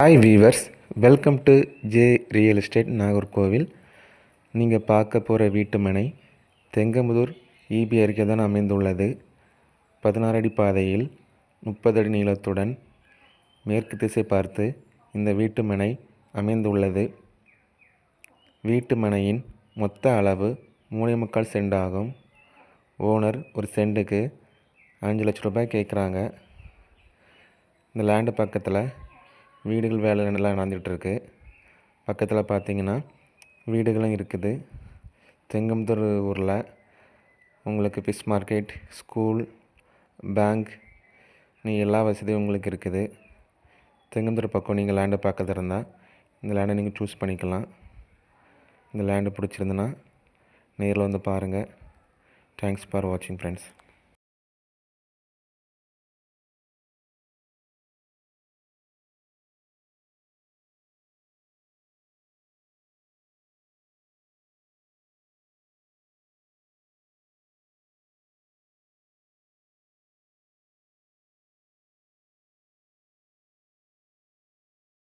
Hi viewers, welcome to J real estate Nagercoil. நீங்கள் பார்க்க போகிற வீட்டு மனை தெங்கமுதூர் ஈபி அருகே தான் அமைந்துள்ளது. 16 அடி பாதையில் 30 அடி நீளத்துடன் மேற்கு திசை பார்த்து இந்த வீட்டு மனை அமைந்துள்ளது. வீட்டு மனையின் மொத்த அளவு 3.25 சென்ட் ஆகும். ஓனர் ஒரு சென்ட்டுக்கு 5 லட்ச ரூபாய் கேட்குறாங்க. இந்த லேண்டு பக்கத்தில் வீடுகள் வேலை நல்லா நடந்துகிட்ருக்கு. பக்கத்தில் பார்த்திங்கன்னா வீடுகளும் இருக்குது. தெங்கமுதூர் ஊரில் உங்களுக்கு ஃபிஷ் மார்க்கெட், ஸ்கூல், பேங்க் எல்லா வசதியும் உங்களுக்கு இருக்குது. தெங்கமுதூர் பக்கம் நீங்கள் லேண்டை பார்க்கறதா இருந்தால் இந்த லேண்டை நீங்கள் சூஸ் பண்ணிக்கலாம். இந்த லேண்டு பிடிச்சிருந்துன்னா நேரில் வந்து பாருங்கள். தேங்க்ஸ் ஃபார் வாட்சிங் ஃப்ரெண்ட்ஸ்.